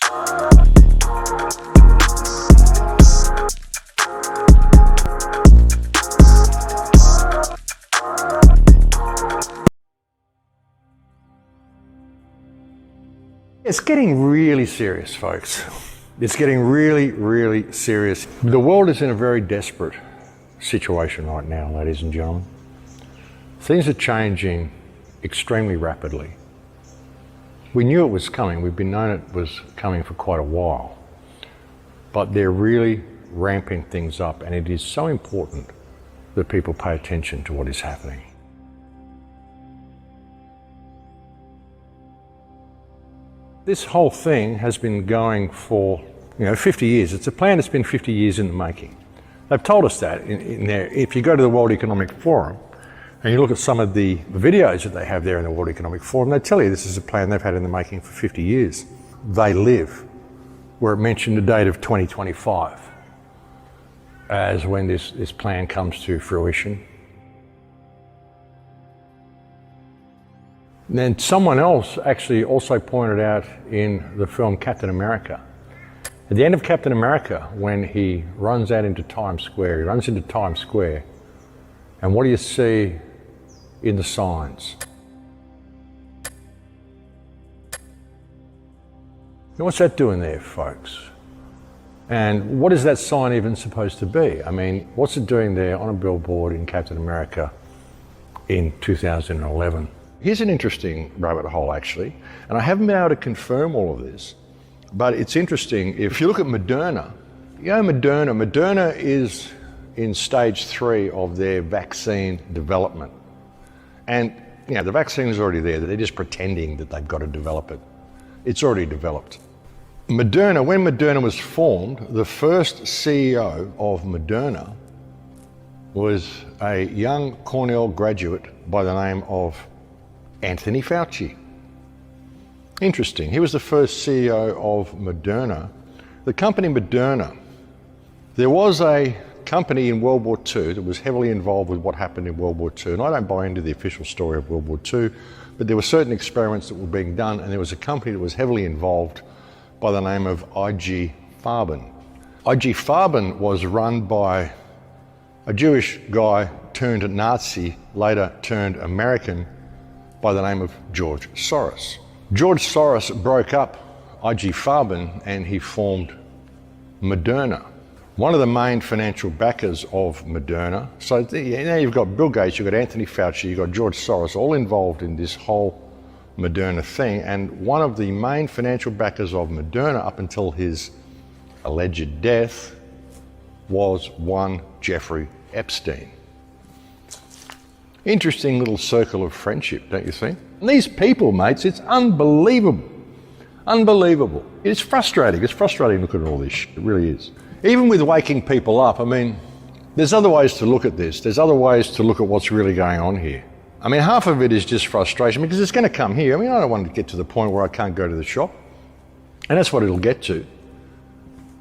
It's getting really serious, folks. It's getting really, really serious. The world is in a very desperate situation right now, ladies and gentlemen. Things are changing extremely rapidly. We knew it was coming. We've been knowing it was coming for quite a while. But they're really ramping things up, and it is so important that people pay attention to what is happening. This whole thing has been going for 50 years. It's a plan that's been 50 years in the making. They've told us that in there. If you go to the World Economic Forum and you look at some of the videos that they have there in the World Economic Forum, they tell you this is a plan they've had in the making for 50 years. They live where it mentioned the date of 2025 as when this plan comes to fruition. And then someone else actually also pointed out in the film Captain America, at the end of Captain America, when he runs out into Times Square, and what do you see in the signs? Now, what's that doing there, folks? And what is that sign even supposed to be? I mean, what's it doing there on a billboard in Captain America in 2011? Here's an interesting rabbit hole, actually, and I haven't been able to confirm all of this, but it's interesting. If you look at Moderna, Moderna is in stage 3 of their vaccine development. And the vaccine is already there. They're just pretending that they've got to develop it. It's already developed. Moderna, when Moderna was formed, the first CEO of Moderna was a young Cornell graduate by the name of Anthony Fauci. Interesting. He was the first CEO of Moderna. The company Moderna, there was a company in World War II that was heavily involved with what happened in World War II. And I don't buy into the official story of World War II, but there were certain experiments that were being done, and there was a company that was heavily involved by the name of IG Farben. IG Farben was run by a Jewish guy turned Nazi, later turned American, by the name of George Soros. George Soros broke up IG Farben and he formed Moderna. One of the main financial backers of Moderna, so now you've got Bill Gates, you've got Anthony Fauci, you've got George Soros, all involved in this whole Moderna thing, and one of the main financial backers of Moderna up until his alleged death was one Jeffrey Epstein. Interesting little circle of friendship, don't you think? And these people, mates, it's unbelievable. Unbelievable. It's frustrating. It's frustrating looking at all this shit. It really is. Even with waking people up, I mean, there's other ways to look at this. There's other ways to look at what's really going on here. I mean, half of it is just frustration because it's going to come here. I mean, I don't want to get to the point where I can't go to the shop. And that's what it'll get to.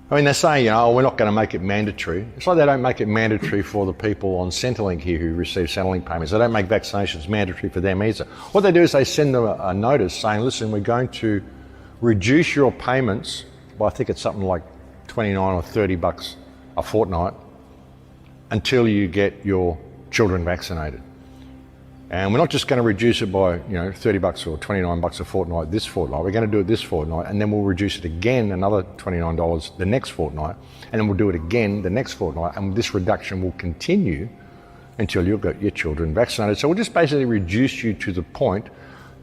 I mean, they're saying, we're not going to make it mandatory. It's like they don't make it mandatory for the people on Centrelink here who receive Centrelink payments. They don't make vaccinations mandatory for them either. What they do is they send them a notice saying, listen, we're going to reduce your payments by, I think it's something like 29 or 30 bucks a fortnight until you get your children vaccinated. And we're not just going to reduce it by 30 bucks or 29 bucks a fortnight this fortnight. We're going to do it this fortnight, and then we'll reduce it again another $29 the next fortnight, and then we'll do it again the next fortnight, and this reduction will continue until you've got your children vaccinated. So we'll just basically reduce you to the point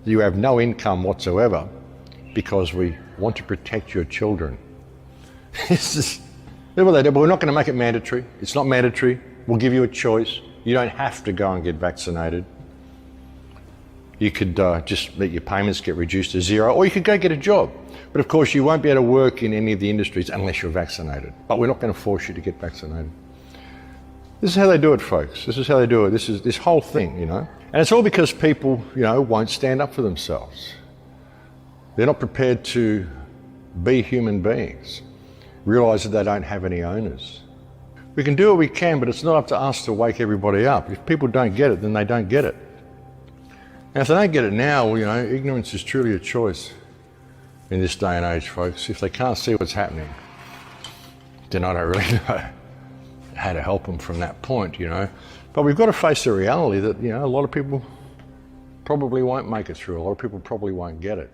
that you have no income whatsoever because we want to protect your children. This is what they do, but we're not going to make it mandatory. It's not mandatory. We'll give you a choice. You don't have to go and get vaccinated. You could just let your payments get reduced to zero, or you could go get a job. But of course, you won't be able to work in any of the industries unless you're vaccinated. But we're not going to force you to get vaccinated. This is how they do it, folks. This is how they do it. This is this whole thing, And it's all because people, won't stand up for themselves. They're not prepared to be human beings, realize that they don't have any owners. We can do what we can, but it's not up to us to wake everybody up. If people don't get it, then they don't get it. And if they don't get it now, ignorance is truly a choice. in this day and age, folks. If they can't see what's happening, then I don't really know how to help them from that point, you know. But we've got to face the reality that, you know, a lot of people probably won't make it through. A lot of people probably won't get it.